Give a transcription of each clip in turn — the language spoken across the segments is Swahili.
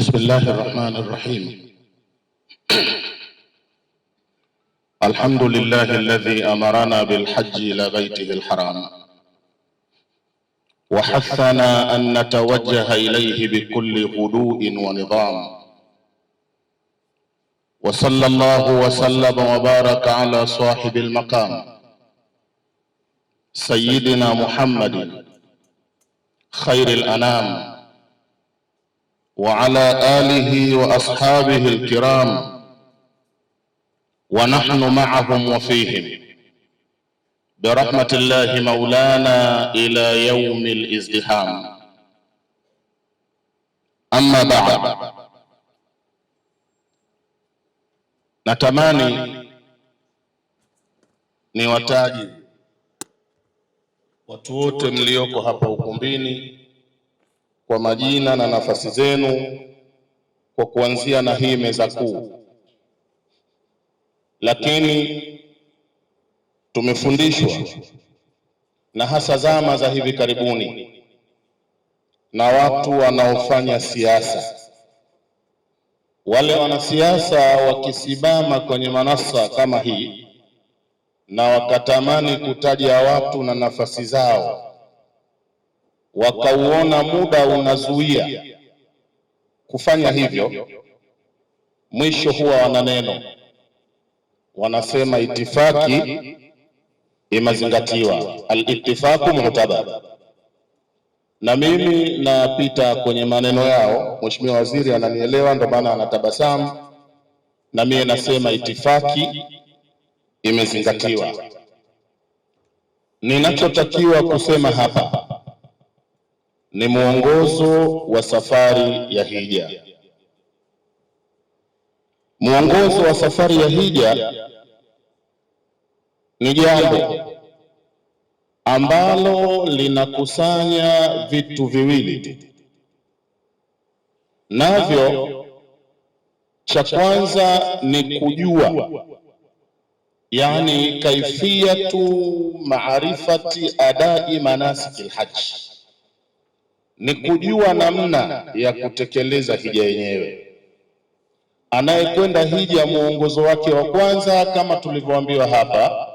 بسم الله الرحمن الرحيم. الحمد لله الذي أمرنا بالحج إلى بيته الحرام وحثنا أن نتوجه إليه بكل هدوء ونظام، وصلى الله وسلم وبارك على صاحب المقام سيدنا محمد خير الأنام وعلى آله وأصحابه الكرام ونحن معهم وفيهم برحمة الله مولانا إلى يوم الازدحام. أما بعد، natamani niwataje watu wote mlioko hapa ukumbini kwa majina na nafasi zenu, kwa kuanzia na hii meza kuu. Lakini tumefundishwa na hasa zama za hivi karibuni na watu wanaofanya siasa. Wale wanasiasa wakisimama kwenye manasa kama hii na wakatamani kutaja watu na nafasi zao, wakauona muda unazuia kufanya hivyo, mwisho huwa wana neno, wanasema itifaki imezingatiwa, al-ittifaqu mu'tabar. Na mimi napita kwenye maneno yao, Mheshimiwa Waziri ananielewa, ndio maana anatabasamu, na mimi nasema itifaki imezingatiwa. Ninachotakiwa kusema hapa ni mwongozo wa safari ya hija. Mwongozo wa safari ya hija ni jambo ambalo linakusanya vitu viwili tu, navyo cha kwanza ni kujua, yani kaifiyatu maarifati adai manasiki alhajj, ni kujua namna ya kutekeleza hija yenyewe. Anayekwenda hija, muongozo wake wa kwanza kama tulivyoambiwa hapa,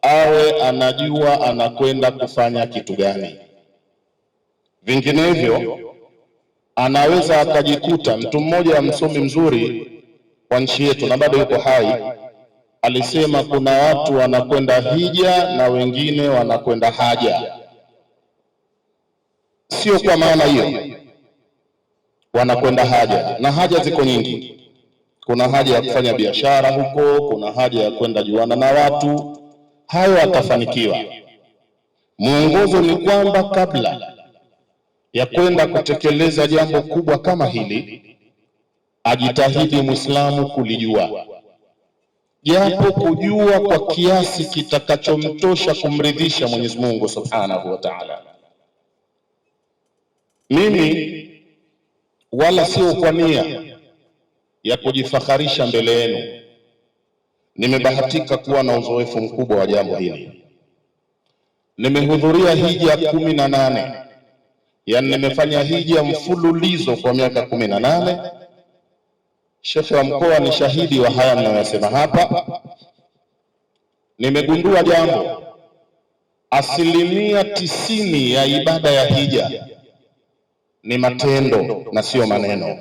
awe anajua anakwenda kufanya kitu gani. Vinginevyo anaweza akajikuta, mtu mmoja msomi mzuri wa nchi yetu na bado yuko hai alisema, kuna watu wanakwenda hija na wengine wanakwenda haja. Sio kwa maana hiyo, wanakwenda haja, na haja ziko nyingi. Kuna haja ya kufanya biashara huko, kuna haja ya kwenda juana na watu, hayo atafanikiwa. Mwongozo ni kwamba kabla ya kwenda kutekeleza jambo kubwa kama hili, ajitahidi Muislamu kulijua, japo kujua kwa kiasi kitakachomtosha kumridhisha Mwenyezi Mungu Subhanahu wa Ta'ala. Mimi wala sio kwa nia ya kujifakharisha mbele yenu, nimebahatika kuwa na uzoefu mkubwa wa jambo hili. Nimehudhuria hija 18, yani nimefanya hija mfululizo kwa miaka 18. Shekhe wa mkoa ni shahidi wa haya ninayosema hapa. Nimegundua jambo, 90% ya ibada ya hija ni matendo na sio maneno.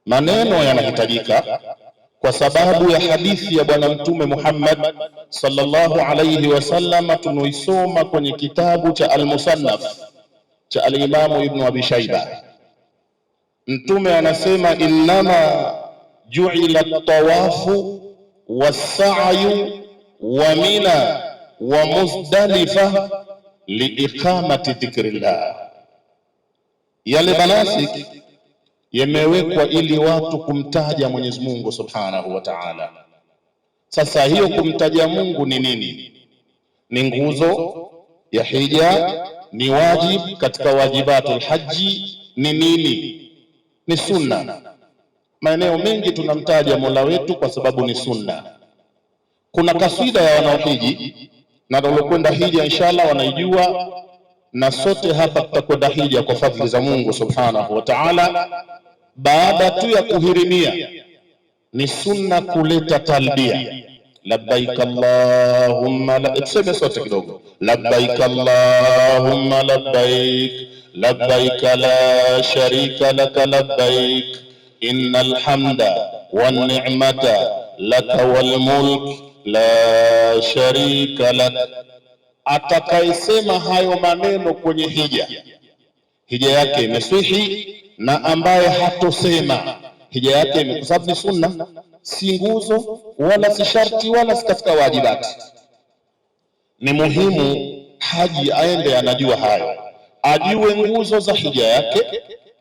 Maneno yanahitajika kwa sababu ya hadithi ya Bwana Mtume Muhammad sallallahu alayhi wasallam tunaisoma kwenye kitabu cha Al-Musannaf cha Al-Imam Ibn Abi Shayba. Mtume anasema, innama ju'ila at-tawafu was-sa'yu wa Mina wa Muzdalifa liiqamati dhikrillah. Yale manasik yamewekwa ili watu kumtaja Mwenyezi Mungu Subhanahu wa Ta'ala. Sasa hiyo kumtaja Mungu ni nini? Ni nguzo ya hija, ni wajib katika wajibatul haji. Ni nini? Ni sunna. Maeneo mengi tunamtaja Mola wetu kwa sababu ni sunna. Kuna kasida ya wanaohiji na walokwenda hija inshallah wanaijua, na sote hapa tutakwenda hija kwa fadhili za Mungu Subhanahu wa Ta'ala. baada tu ya kuhirimia ni sunna kuleta talbia, labbaik allahumma la, tuseme sote kidogo, labbaik allahumma labbaik labbaik la sharika laka labbaik innal hamda wan ni'mata laka wal mulk la sharika lak. Atakayesema hayo maneno kwenye hija yake imeswihi, na ambaye hatosema hija yake, kwa sababu ni sunna, si nguzo wala si sharti wala si katika wajibati. Ni muhimu haji aende anajua hayo, ajue nguzo za hija yake,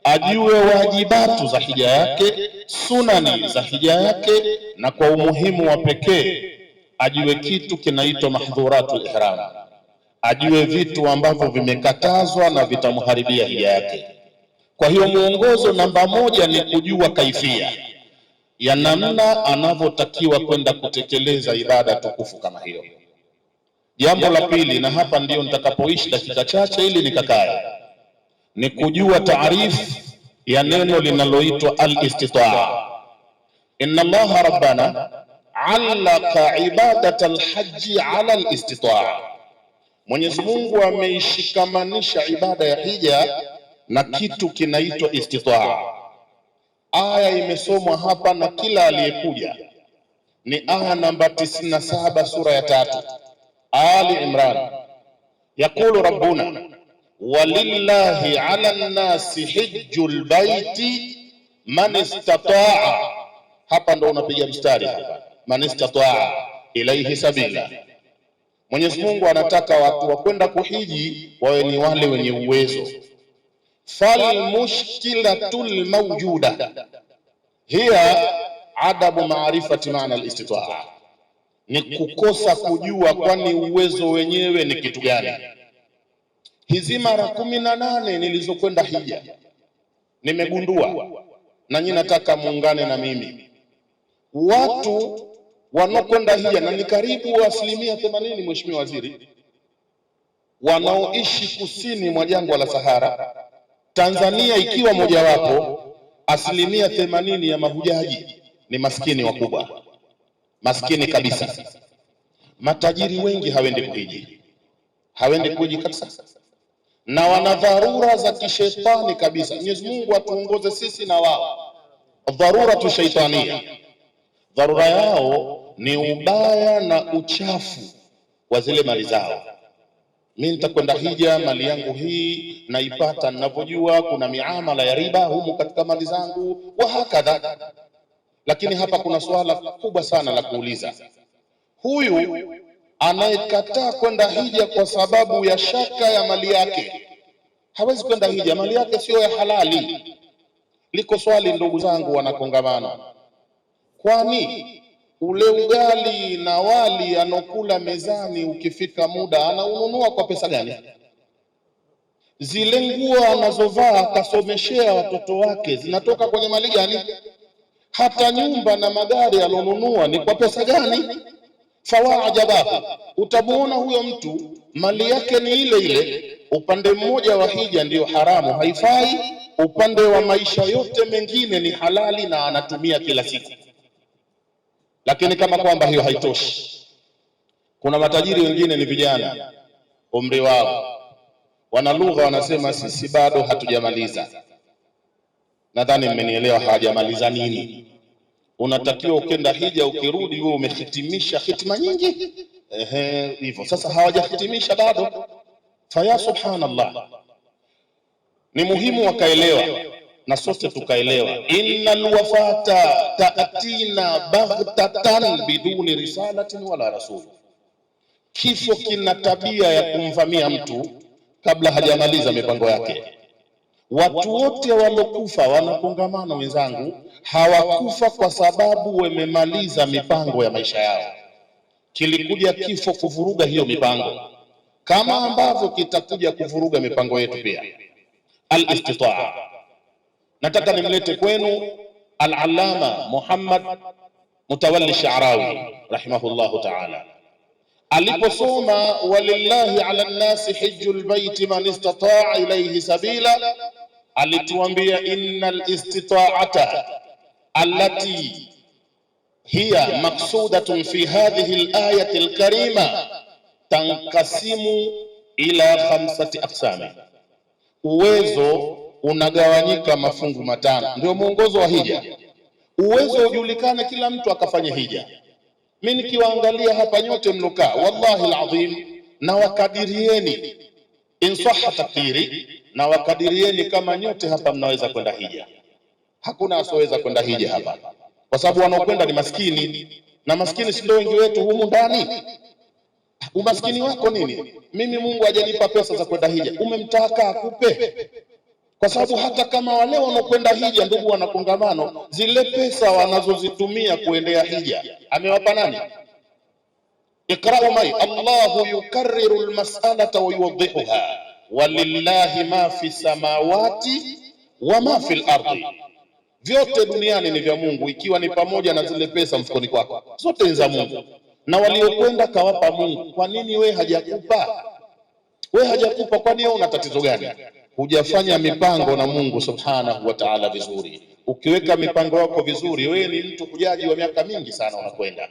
ajue wajibatu za hija yake, sunani za hija yake, na kwa umuhimu wa pekee ajue kitu kinaitwa mahdhuratul ihram, ajue vitu ambavyo vimekatazwa na vitamharibia hija yake. Kwa hiyo muongozo namba moja ni kujua kaifia ya namna anavyotakiwa kwenda kutekeleza ibada tukufu kama hiyo. Jambo la pili, na hapa ndio nitakapoishi dakika chache ili nikakae, ni kujua taarifu ya neno linaloitwa al-istitaa. Inna Allaha rabbana allaka ibadat al-hajji ala al-istitaa. Mwenyezi Mungu ameishikamanisha ibada ya hija na kitu kinaitwa istitaa. Aya imesomwa hapa na kila aliyekuja ni aya namba 97 sura ya 3 Ali Imran. Yaqulu rabbuna walillahi ala nnasi hijjul baiti man istataa. Hapa ndo unapiga mstari hapa, man istataa ilaihi sabila. Mwenyezi Mungu anataka watu wakwenda kuhiji wawe ni wale wenye uwezo. Fal mushkilatul mawjuda hiya adabu maarifati maana al-istitaa, ni kukosa kujua kwani uwezo wenyewe ni kitu gani. Hizi mara 18 nilizokwenda hija nimegundua, na nyinyi nataka muungane na mimi, watu wanaokwenda hija, na ni karibu 80%, Mheshimiwa Waziri, wanaoishi kusini mwa jangwa la Sahara, Tanzania ikiwa mojawapo, 80% ya mahujaji ni maskini wakubwa, maskini kabisa. Matajiri wengi hawendi kuhiji, hawendi kuhiji kabisa, na wana dharura za kishetani kabisa. Mwenyezi Mungu atuongoze sisi na wao. Dharura tu shaitania, dharura yao ni ubaya na uchafu wa zile mali zao. Mimi nitakwenda hija, mali yangu hii naipata ninavyojua, kuna miamala ya riba humu katika mali zangu wa hakadha. Lakini hapa kuna swala kubwa sana la kuuliza. Huyu anayekataa kwenda hija kwa sababu ya shaka ya mali yake hawezi kwenda hija, mali yake sio ya halali. Liko swali ndugu zangu wanakongamano, kwani ule ugali na wali anokula mezani ukifika muda anaununua kwa pesa gani? Zile nguo anazovaa akasomeshea watoto wake zinatoka kwenye mali gani? Hata nyumba na magari alonunua ni kwa pesa gani? Fawaajabahu, utamuona huyo mtu mali yake ni ile ile. Upande mmoja wa hija ndiyo haramu, haifai, upande wa maisha yote mengine ni halali na anatumia kila siku. Lakini kama kwamba hiyo haitoshi, kuna matajiri wengine ni vijana, umri wao, wana lugha wanasema sisi bado hatujamaliza. Nadhani mmenielewa, hawajamaliza nini? Unatakiwa ukenda hija ukirudi wewe umehitimisha hitima nyingi, hivyo sasa hawajahitimisha bado. Faya subhanallah, ni muhimu wakaelewa na sote tukaelewa, innal wafata ta'tina baghtatan biduni risalatin wala rasul. Kifo kina tabia ya kumvamia mtu kabla hajamaliza mipango yake. Watu wote walokufa wanakongamana, wenzangu, hawakufa kwa sababu wamemaliza mipango ya maisha yao. Kilikuja kifo kuvuruga hiyo mipango, kama ambavyo kitakuja kuvuruga mipango yetu pia. Al-istitaa, nataka nimlete kwenu al-allama Muhammad Mutawalli Sha'rawi rahimahullahu ta'ala, aliposoma walillahi ala nnasi hijjul baiti man istataa ilayhi sabila, alituambia innal istita'ata allati hiya maqsudatun fi hadhihi al-ayati al-karima tankasimu ila 5 aqsami. Uwezo unagawanyika mafungu matano, ndio mwongozo wa hija. Uwezo ujulikane, kila mtu akafanya hija. Mimi nikiwaangalia hapa nyote mlokaa, wallahi alazim, na wakadirieni in sahha takdiri, na wakadirieni kama nyote hapa mnaweza kwenda hija. Hakuna asoweza kwenda hija hapa, kwa sababu wanaokwenda ni maskini, na maskini si ndio wengi wetu humu ndani. Umaskini wako nini? Mimi Mungu hajanipa pesa za kwenda hija, umemtaka akupe? Kwa sababu hata kama wale wanaokwenda hija, ndugu, wana kongamano, zile pesa wanazozitumia kuendea hija amewapa nani? Iqra'u mai Allahu yukarriru almas'alata wa yuwaddihuha walillahi ma fi samawati wa ma fi al-ardi. Vyote duniani ni vya Mungu, ikiwa ni pamoja na zile pesa mfukoni kwako, zote ni za Mungu, na waliokwenda kawapa Mungu. Kwa nini wewe hajakupa? Wewe hajakupa, kwani wewe una tatizo gani? Hujafanya mipango na Mungu subhanahu wa ta'ala vizuri. Ukiweka mipango yako vizuri, wewe ni mtu kujaji wa miaka mingi sana unakwenda.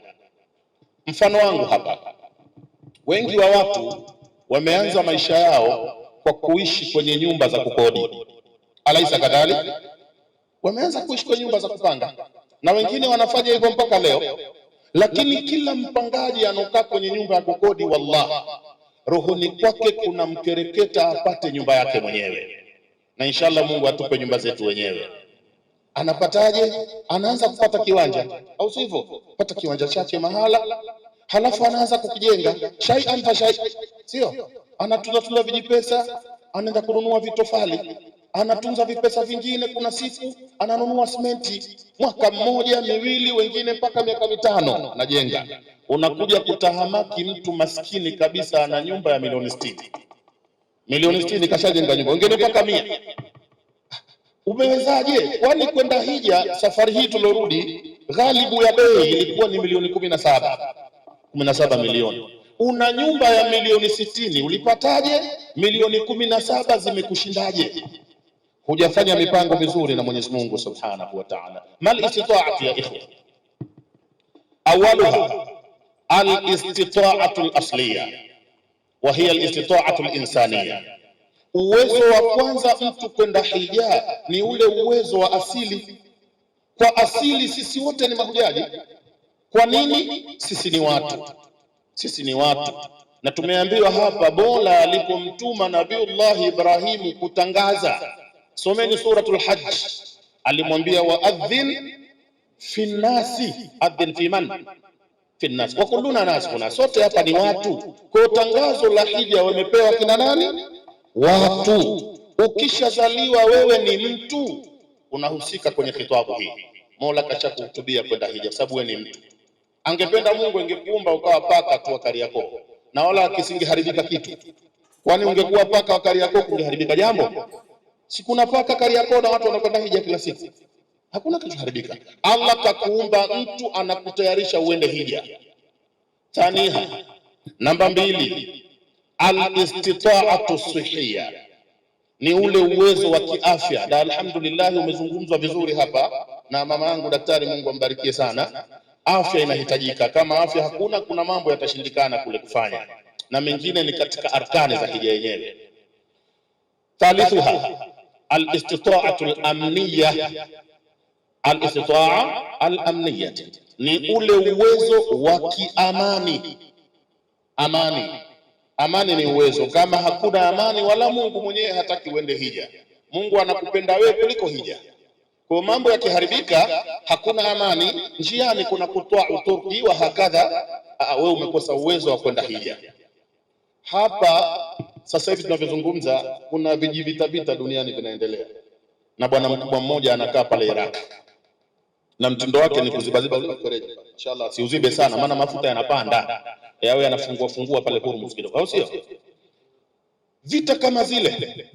Mfano wangu hapa, wengi wa watu wameanza maisha yao kwa kuishi kwenye nyumba za kukodi, alaisa kadhalik, wameanza kuishi kwenye nyumba za kupanga, na wengine wanafanya hivyo mpaka leo. Lakini kila mpangaji anokaa kwenye nyumba ya kukodi, wallah, rohoni kwake kuna mkereketa apate nyumba yake mwenyewe, na inshallah Mungu atupe nyumba zetu wenyewe. Anapataje? Anaanza kupata kiwanja, au sivyo? Pata kiwanja chake mahala, halafu anaanza kukijenga shay'an fa shay', sio? Anatunza vijipesa, anaenda kununua vitofali, anatunza vipesa vingine, kuna siku ananunua simenti, mwaka mmoja miwili, wengine mpaka miaka mitano najenga. Unakuja kutahamaki mtu maskini kabisa, ana nyumba ya milioni 60. Milioni 60 kashajenga nyumba, wengine mpaka 100. Umewezaje? Kwani kwenda hija safari hii tulorudi, ghalibu ya bei ilikuwa ni milioni 17 milioni. Una nyumba ya milioni 60, ulipataje? Milioni 17 zimekushindaje? Hujafanya mipango mizuri na Mwenyezi Mungu Subhanahu wa Ta'ala. Mal istita'atu ya ikhwa, awaluha al-istita'atu al-asliya wa hiya al-istita'atu al-insaniya. Uwezo wa kwanza mtu kwenda hija ni ule uwezo wa asili. Kwa asili sisi wote ni mahujaji. Kwa nini? Sisi ni watu, sisi ni watu, na tumeambiwa hapa bora alipomtuma Nabiullah Ibrahim kutangaza. Someni suratul Hajj, alimwambia waadhin fi nnasi, adhin fi man? Fi nnas, wa kulluna nas, kuna sote hapa ni watu. Kwa tangazo la hija wamepewa kina nani? Watu. Ukishazaliwa wewe ni mtu, unahusika kwenye khitabu hii. Mola kashakuhutubia kwenda hija, sababu wewe ni mtu. Angependa Mungu angekuumba ukawa paka tu wa Kariakoo, na wala kisingeharibika kitu. Kwani ungekuwa paka wa Kariakoo kungeharibika jambo? Si kuna paka Kariakoo na watu wanakwenda hija kila siku, hakuna kitu haribika. Allah kakuumba mtu, anakutayarisha uende hija. Taniha, namba 2, al-istita'atu sihhiya, ni ule uwezo wa kiafya. Na alhamdulillah umezungumzwa vizuri hapa na mama yangu daktari, Mungu ambarikie sana. Afya inahitajika, kama afya hakuna, kuna mambo yatashindikana kule kufanya, na mengine ni katika arkani za hija yenyewe. Thalithuha al-istita'atu al-amniyya. Al-istita'a al-amniyya ni ule uwezo wa kiamani. Amani ni uwezo. Kama hakuna amani, wala Mungu mwenyewe hataki uende hija. Mungu anakupenda wewe kuliko hija. Kwa mambo yakiharibika, hakuna amani, njiani kuna kutoa uturki wa hakadha, wewe umekosa uwezo wa kwenda hija. Hapa sasa hivi tunavyozungumza, kuna vijivita duniani vinaendelea, na bwana mkubwa mmoja anakaa pale Iraq, na mtindo wake ni kuzibaziba ule mfereji. Inshallah siuzibe sana, maana mafuta yanapanda, yawe yanafungua pale Hormuz kidogo, au sio? Vita kama zile,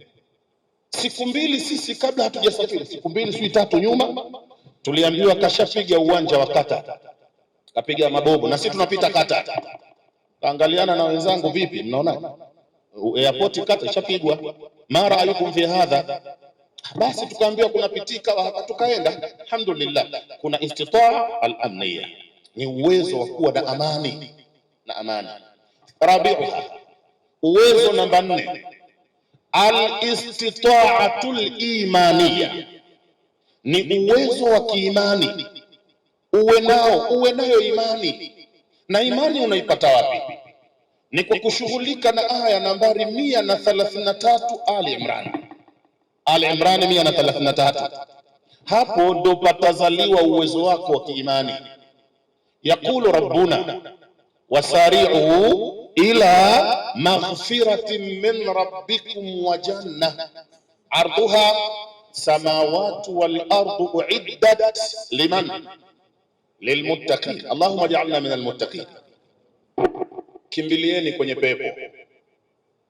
siku mbili sisi kabla hatujasafiri, siku mbili si 3 nyuma, tuliambiwa kashapiga uwanja wa Qatar, kapiga mabovu, na sisi tunapita Qatar. Kaangaliana na wenzangu, vipi, mnaona airport Qatar ishapigwa? Mara ayukum fi hadha, Basi tukaambiwa kuna pitika, tukaenda. Alhamdulillah, kuna istitaa al-amniya, ni uwezo wa kuwa na amani na amani. Rabiuha, uwezo namba 4, al-istitaatul imaniya, ni uwezo wa kiimani. Uwe nayo imani. Na imani unaipata wapi? Ni kwa kushughulika na aya nambari 133 Ali Imran. Ali Imran 133. Hapo ndo patazaliwa uwezo wako wa kiimani. Yaqulu rabbuna wasari'u ila maghfiratin min rabbikum wa janna arduha samawati wal ardu uiddat liman lilmuttaqin. Allahumma ij'alna min almuttaqin. Kimbilieni kwenye pepo,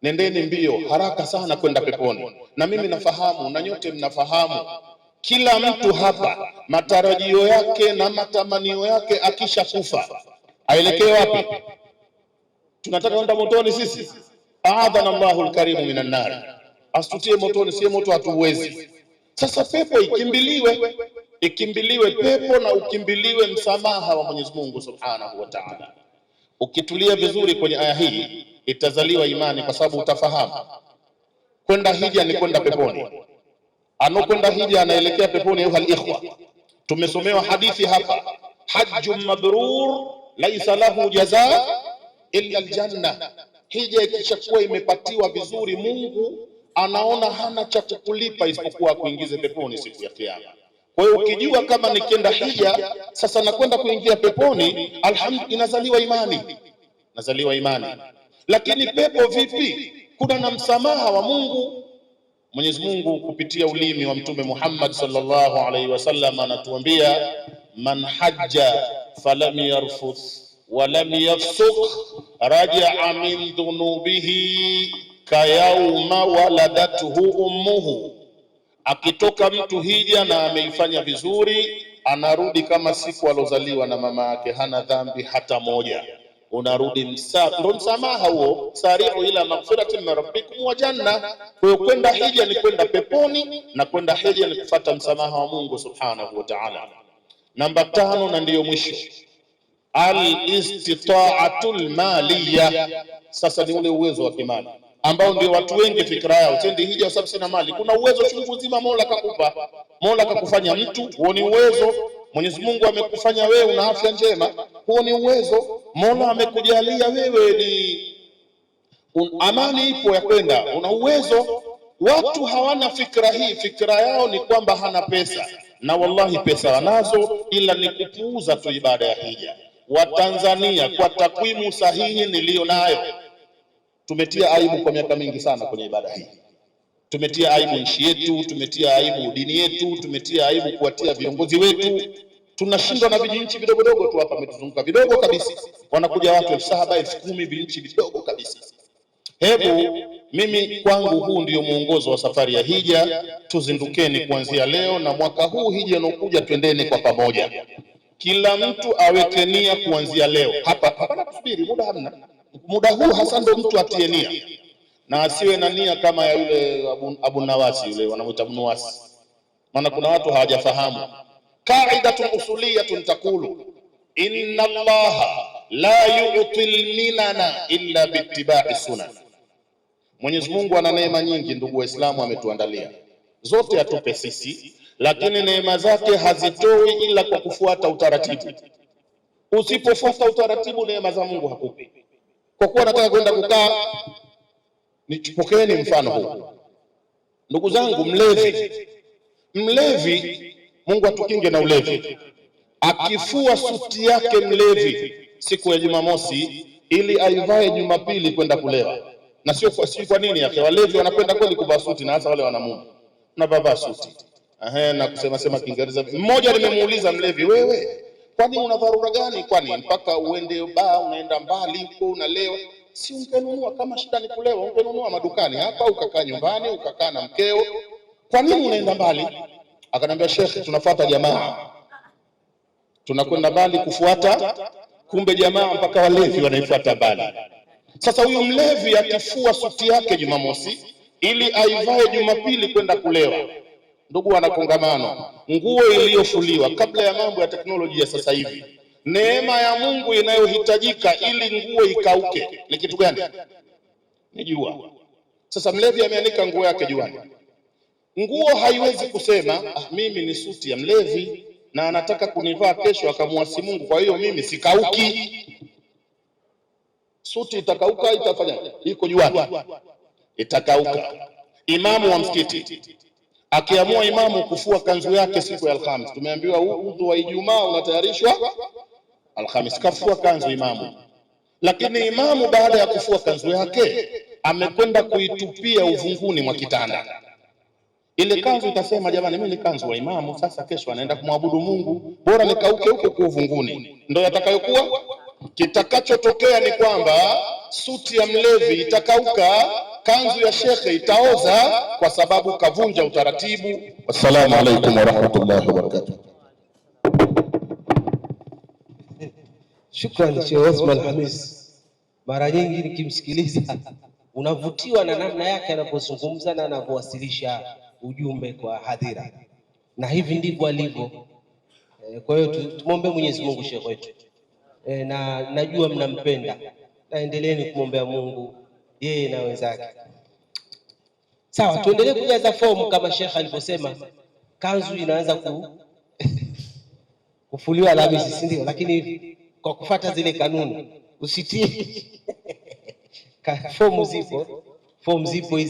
nendeni mbio haraka sana kwenda peponi. Na mimi nafahamu na nyote mnafahamu, kila mtu hapa matarajio yake na matamanio yake akisha kufa aelekee wapi? Tunataka kwenda motoni sisi? Aadhana Allahu alkarimu minan nar, asitutie motoni, si moto hatuwezi. Sasa pepo ikimbiliwe pepo, na ukimbiliwe msamaha wa Mwenyezi Mungu Subhanahu wa Ta'ala. Ukitulia vizuri kwenye aya hii itazaliwa imani, kwa sababu utafahamu kwenda hija ni kwenda peponi. Anokwenda hija anaelekea peponi. Ayuha alikhwa, tumesomewa hadithi hapa, hajjun mabrur laisa lahu jazaa illa aljanna. Hija ikishakuwa imepatiwa vizuri, Mungu anaona hana cha kukulipa isipokuwa kuingize peponi siku ya Kiyama. Kwa hiyo ukijua kama nikienda hija sasa nakwenda kuingia peponi, alhamdulillah, nazaliwa imani. Lakini pepo vipi? Kuna na msamaha wa Mungu. Mwenyezi Mungu kupitia ulimi wa Mtume Muhammad sallallahu alaihi wasallam anatuambia, man hajja falam yarfuth wa lam yafsuq raja'a min dhunubihi kayauma waladathu ummuhu. Akitoka mtu hija na ameifanya vizuri, anarudi kama siku alozaliwa na mama yake, hana dhambi hata moja. Unarudi ndo msamaha huo, sari'u ila maghfiratin min rabbikum wa janna. Kwa hiyo kwenda hija ni kwenda peponi, na kwenda hija ni kufuata msamaha wa Mungu Subhanahu wa Ta'ala. Namba 5 na ndiyo mwisho, al-istita'atul maliya. Sasa ni ule uwezo wa kimali ambao ndio watu wengi fikra yao, tendi hija sababu sina mali. Kuna uwezo chungu zima Mola kakupa, Mola kakufanya mtu, huo ni uwezo. Mwenyezi Mungu amekufanya wewe una afya njema, huo ni uwezo. Mola amekujalia wewe ni amani ipo ya kwenda, una uwezo. Watu hawana fikra hii, fikra yao ni kwamba hana pesa, na wallahi pesa wanazo, ila ni kupuuza tu ibada ya hija. Watanzania, kwa takwimu sahihi niliyo nayo, tumetia aibu kwa miaka mingi sana kwenye ibada hii. Tumetia aibu nchi yetu, tumetia aibu dini yetu, tumetia aibu kuwatia viongozi wetu. Tunashindwa na vijinchi vidogo dogo tu hapa umetuzunguka, vidogo kabisa. Wanakuja watu 7,000 10,000 vijinchi vidogo kabisa. Hebu mimi kwangu huu ndio mwongozo wa safari ya hija. Tuzindukeni kuanzia leo, na mwaka huu hija unaokuja twendeni kwa pamoja. Kila mtu aweke nia kuanzia leo. Hapana kusubiri, muda hamna. Muda huu hasa ndo mtu atie nia, na asiwe na nia kama ya yule Abu Nawasi, yule wanamuita Abu Nawasi. Maana kuna watu hawajafahamu qaidatun usuliyatun taqulu inna Allaha la yu'til minana illa biittiba'i sunan. Mwenyezi Mungu ana neema nyingi, ndugu Waislamu, ametuandalia zote atupe sisi, lakini neema zake hazitoi ila kwa kufuata utaratibu. Usipofuata utaratibu, neema za Mungu hakupi. Kwa kuwa nataka kwenda kukaa, nichupokeeni mfano huu. Ndugu zangu, mlevi, Mungu atukinge na ulevi. Akifua suti yake mlevi siku ya Jumamosi ili aivae Jumapili kwenda kulewa, na sio kwa nini yake. Walevi wanapenda kweli kuvaa suti, na hasa wale wanamume na baba suti na kusema Kiingereza. Mmoja nimemuuliza mlevi, wewe kwani una dharura gani? Kwani mpaka uende baa, unaenda mbali huko unalewa? Si ungenunua, kama shida ni kulewa, ungenunua madukani hapa, ukakaa nyumbani, ukakaa na mkeo. Kwa nini unaenda mbali? Akanambia, Sheikh, tunafuata jamaa, tunakwenda mbali kufuata. Kumbe jamaa mpaka walevi wanaifuata mbali. Sasa huyu mlevi akifua suti yake Jumamosi ili aivae Jumapili kwenda kulewa, Ndugu wana kongamano, nguo iliyofuliwa kabla ya mambo ya teknolojia sasa hivi, neema ya Mungu inayohitajika ili nguo ikauke ni kitu gani? Ni jua. Sasa mlevi ameanika nguo yake juani. Nguo haiwezi kusema mimi ni suti ya mlevi na anataka kunivaa kesho akamwasi Mungu, kwa hiyo mimi sikauki. Suti itakauka, itafanya iko juani, itakauka. Imamu wa msikiti akiamua imamu kufua kanzu yake siku ya Alhamis, tumeambiwa udhu wa Ijumaa unatayarishwa Alhamis, kafua kanzu imamu. Lakini imamu baada ya kufua kanzu yake amekwenda kuitupia uvunguni mwa kitanda. Ile kanzu itasema jamani, mimi ni kanzu wa imamu, sasa kesho anaenda kumwabudu Mungu, bora nikauke huko kwa uvunguni. Ndio yatakayokuwa. Kitakachotokea ni kwamba suti ya mlevi itakauka, kanzu ya shekhe itaoza, kwa sababu kavunja utaratibu. Assalamu alaikum warahmatullahi wabarakatuh. Shukrani Sheikh Othman Hamis. Mara nyingi nikimsikiliza unavutiwa na namna yake anapozungumza na anavyowasilisha ujumbe kwa hadhira, na hivi ndivyo alivyo. Kwa hiyo tumwombe Mwenyezi Mungu Sheikh wetu, na najua mnampenda, na endeleeni kumwombea Mungu yeye na wenzake. Sawa, tuendelee kujaza fomu kama Sheikh alivyosema. Kanzu inaanza kufuliwa Alhamisi, si ndio? Lakini kwa kufuata zile kanuni usitie fomu zipo hizi.